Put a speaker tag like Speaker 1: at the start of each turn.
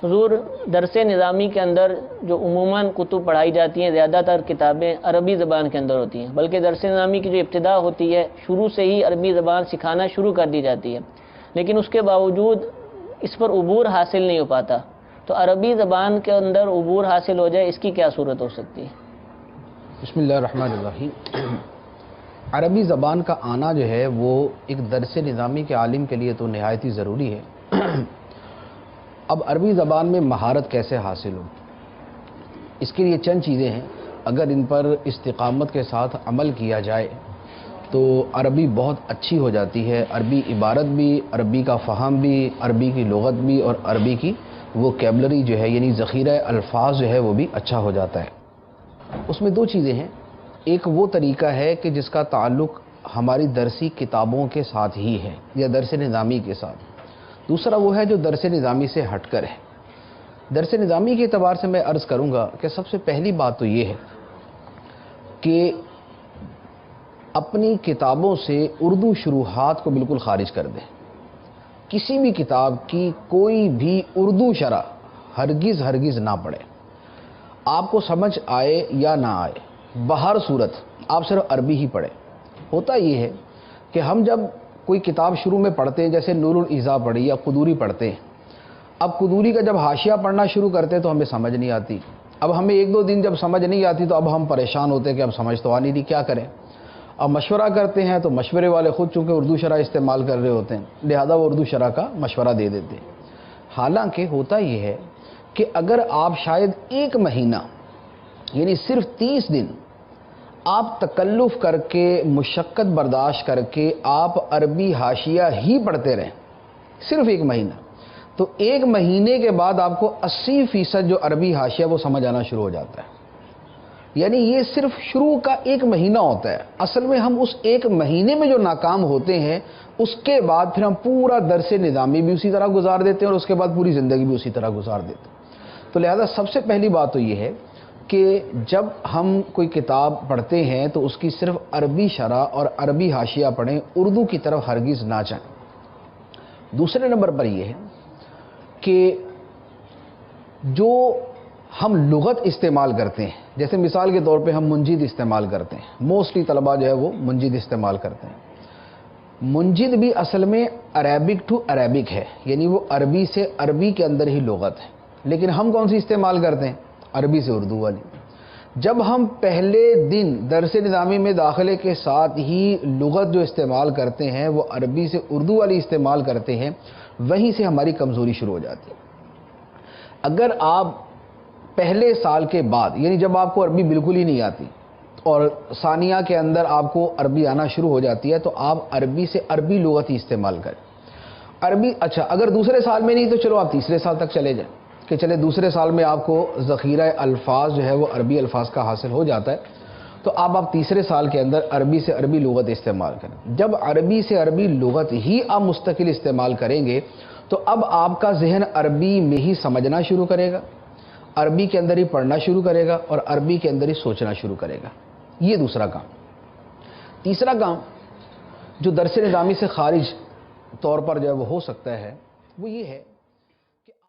Speaker 1: حضور درس نظامی کے اندر جو عموماً کتب پڑھائی جاتی ہیں زیادہ تر کتابیں عربی زبان کے اندر ہوتی ہیں، بلکہ درس نظامی کی جو ابتدا ہوتی ہے شروع سے ہی عربی زبان سکھانا شروع کر دی جاتی ہے، لیکن اس کے باوجود اس پر عبور حاصل نہیں ہو پاتا، تو عربی زبان کے اندر عبور حاصل ہو جائے اس کی کیا صورت ہو سکتی ہے؟
Speaker 2: بسم اللہ الرحمن الرحیم۔ عربی زبان کا آنا جو ہے وہ ایک درس نظامی کے عالم کے لیے تو نہایت ہی ضروری ہے۔ اب عربی زبان میں مہارت کیسے حاصل ہو، اس کے لیے چند چیزیں ہیں، اگر ان پر استقامت کے ساتھ عمل کیا جائے تو عربی بہت اچھی ہو جاتی ہے۔ عربی عبارت بھی، عربی کا فہم بھی، عربی کی لغت بھی، اور عربی کی ووکیبلری جو ہے یعنی ذخیرہ الفاظ جو ہے وہ بھی اچھا ہو جاتا ہے۔ اس میں دو چیزیں ہیں، ایک وہ طریقہ ہے کہ جس کا تعلق ہماری درسی کتابوں کے ساتھ ہی ہے یا درس نظامی کے ساتھ، دوسرا وہ ہے جو درس نظامی سے ہٹ کر ہے۔ درس نظامی کے اعتبار سے میں عرض کروں گا کہ سب سے پہلی بات تو یہ ہے کہ اپنی کتابوں سے اردو شروحات کو بالکل خارج کر دیں۔ کسی بھی کتاب کی کوئی بھی اردو شرح ہرگز نہ پڑھیں، آپ کو سمجھ آئے یا نہ آئے، بہر صورت آپ صرف عربی ہی پڑھیں۔ ہوتا یہ ہے کہ ہم جب کوئی کتاب شروع میں پڑھتے ہیں، جیسے نور الایضاح پڑھی یا قدوری پڑھتے ہیں، اب قدوری کا جب حاشیہ پڑھنا شروع کرتے ہیں تو ہمیں سمجھ نہیں آتی، اب ہمیں ایک دو دن جب سمجھ نہیں آتی تو اب ہم پریشان ہوتے ہیں کہ اب سمجھ تو آ نہیں رہی، کیا کریں؟ اب مشورہ کرتے ہیں تو مشورے والے خود چونکہ اردو شرح استعمال کر رہے ہوتے ہیں، لہذا وہ اردو شرح کا مشورہ دے دیتے ہیں۔ حالانکہ ہوتا یہ ہے کہ اگر آپ شاید ایک مہینہ یعنی صرف 30 دن آپ تکلف کر کے، مشقت برداشت کر کے آپ عربی حاشیہ ہی پڑھتے رہیں، صرف ایک مہینہ، تو ایک مہینے کے بعد آپ کو 80% جو عربی حاشیہ وہ سمجھ آنا شروع ہو جاتا ہے۔ یعنی یہ صرف شروع کا ایک مہینہ ہوتا ہے، اصل میں ہم اس ایک مہینے میں جو ناکام ہوتے ہیں اس کے بعد پھر ہم پورا درس نظامی بھی اسی طرح گزار دیتے ہیں اور اس کے بعد پوری زندگی بھی اسی طرح گزار دیتے ہیں۔ تو لہذا سب سے پہلی بات تو یہ ہے کہ جب ہم کوئی کتاب پڑھتے ہیں تو اس کی صرف عربی شرح اور عربی حاشیہ پڑھیں، اردو کی طرف ہرگز نہ جائیں۔ دوسرے نمبر پر یہ ہے کہ جو ہم لغت استعمال کرتے ہیں، جیسے مثال کے طور پہ ہم منجد استعمال کرتے ہیں، موسٹلی طلباء جو ہے وہ منجد استعمال کرتے ہیں۔ منجد بھی اصل میں عربک ٹو عربک ہے، یعنی وہ عربی سے عربی کے اندر ہی لغت ہے، لیکن ہم کون سی استعمال کرتے ہیں؟ عربی سے اردو والی۔ جب ہم پہلے دن درس نظامی میں داخلے کے ساتھ ہی لغت جو استعمال کرتے ہیں وہ عربی سے اردو والی استعمال کرتے ہیں، وہیں سے ہماری کمزوری شروع ہو جاتی ہے۔ اگر آپ پہلے سال کے بعد یعنی جب آپ کو عربی بالکل ہی نہیں آتی اور ثانیہ کے اندر آپ کو عربی آنا شروع ہو جاتی ہے تو آپ عربی سے عربی لغت ہی استعمال کریں۔ عربی اچھا اگر دوسرے سال میں نہیں تو چلو آپ تیسرے سال تک چلے جائیں کہ چلے دوسرے سال میں آپ کو ذخیرہ الفاظ جو ہے وہ عربی الفاظ کا حاصل ہو جاتا ہے تو آپ تیسرے سال کے اندر عربی سے عربی لغت استعمال کریں۔ جب عربی سے عربی لغت ہی آپ مستقل استعمال کریں گے تو اب آپ کا ذہن عربی میں ہی سمجھنا شروع کرے گا، عربی کے اندر ہی پڑھنا شروع کرے گا اور عربی کے اندر ہی سوچنا شروع کرے گا۔ یہ دوسرا کام۔ تیسرا کام جو درس نظامی سے خارج طور پر جو ہے وہ ہو سکتا ہے وہ یہ ہے